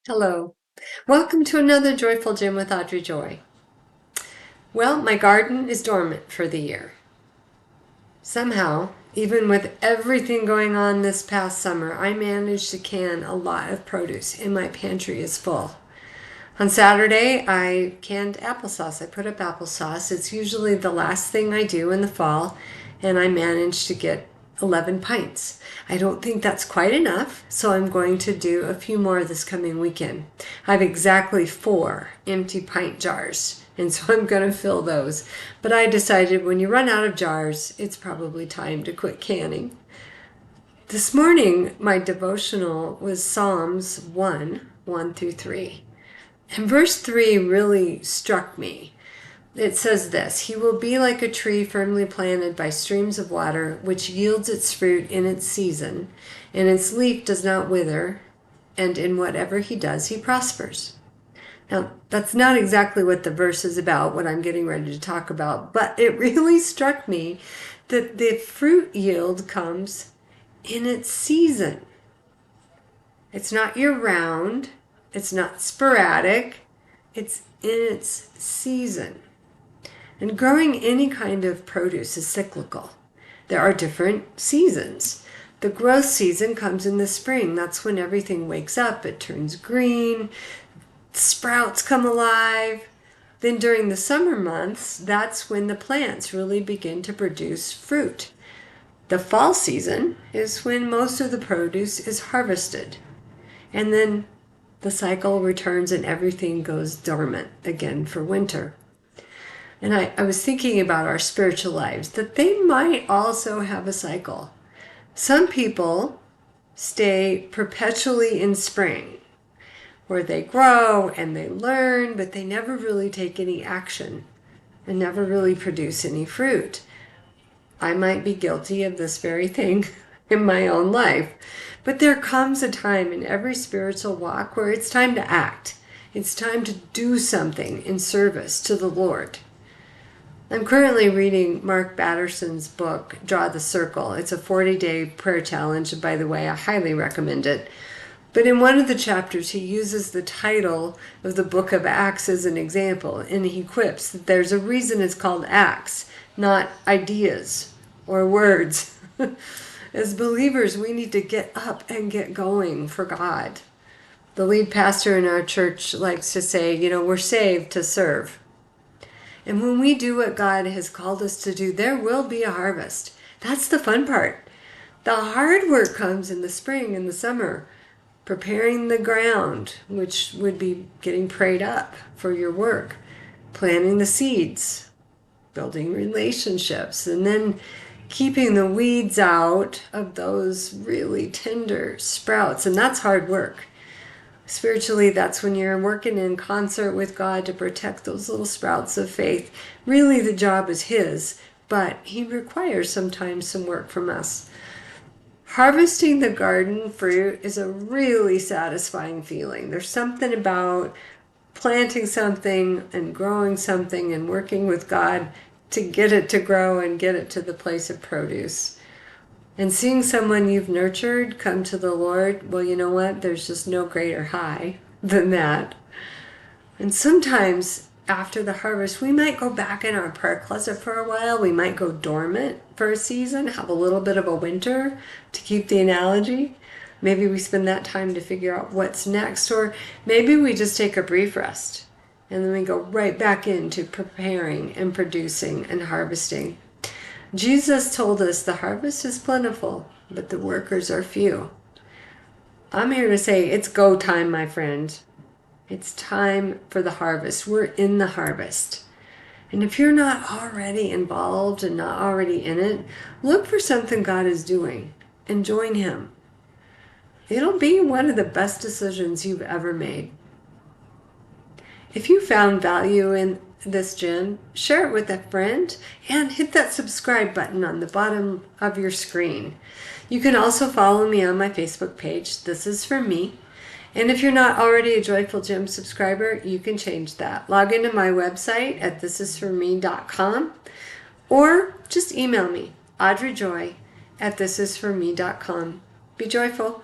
Hello. Welcome to another Joyful Gym with Audrey Joy. Well, my garden is dormant for the year. Somehow, even with everything going on this past summer, I managed to can a lot of produce and my pantry is full. On Saturday, I canned applesauce. I put up applesauce. It's usually the last thing I do in the fall, and I managed to get 11 pints. I don't think that's quite enough, so I'm going to do a few more this coming weekend. I have exactly 4 empty pint jars, and so I'm going to fill those. But I decided when you run out of jars, it's probably time to quit canning. This morning, my devotional was Psalms 1 through 3. And verse 3 really struck me. It says this: He will be like a tree firmly planted by streams of water, which yields its fruit in its season, and its leaf does not wither, and in whatever he does, he prospers. Now, that's not exactly what the verse is about, what I'm getting ready to talk about, but it really struck me that the fruit yield comes in its season. It's not year-round. It's not sporadic. It's in its season. And growing any kind of produce is cyclical. There are different seasons. The growth season comes in the spring. That's when everything wakes up. It turns green. Sprouts come alive. Then during the summer months, that's when the plants really begin to produce fruit. The fall season is when most of the produce is harvested. And then the cycle returns and everything goes dormant again for winter. And I was thinking about our spiritual lives, that they might also have a cycle. Some people stay perpetually in spring, where they grow and they learn, but they never really take any action and never really produce any fruit. I might be guilty of this very thing in my own life. But there comes a time in every spiritual walk where it's time to act. It's time to do something in service to the Lord. I'm currently reading Mark Batterson's book, Draw the Circle. It's a 40-day prayer challenge, and by the way, I highly recommend it. But in one of the chapters, he uses the title of the book of Acts as an example, and he quips that there's a reason it's called Acts, not ideas or words. As believers, we need to get up and get going for God. The lead pastor in our church likes to say, we're saved to serve. And when we do what God has called us to do, there will be a harvest. That's the fun part. The hard work comes in the spring and the summer, preparing the ground, which would be getting prayed up for your work, planting the seeds, building relationships, and then keeping the weeds out of those really tender sprouts. And that's hard work. Spiritually, that's when you're working in concert with God to protect those little sprouts of faith. Really, the job is His, but He requires sometimes some work from us. Harvesting the garden fruit is a really satisfying feeling. There's something about planting something and growing something and working with God to get it to grow and get it to the place of produce. And seeing someone you've nurtured come to the Lord, well, you know what? There's just no greater high than that. And sometimes after the harvest, we might go back in our prayer closet for a while. We might go dormant for a season, have a little bit of a winter, to keep the analogy. Maybe we spend that time to figure out what's next, or maybe we just take a brief rest. And then we go right back into preparing and producing and harvesting. Jesus told us the harvest is plentiful, but the workers are few. I'm here to say it's go time, my friend. It's time for the harvest. We're in the harvest. And if you're not already involved and not already in it, look for something God is doing and join Him. It'll be one of the best decisions you've ever made. If you found value in this gym, share it with a friend and hit that subscribe button on the bottom of your screen. You can also follow me on my Facebook page, This Is For Me. And if you're not already a Joyful Gym subscriber, you can change that. Log into my website at thisisforme.com or just email me, audreyjoy@thisisforme.com. Be joyful.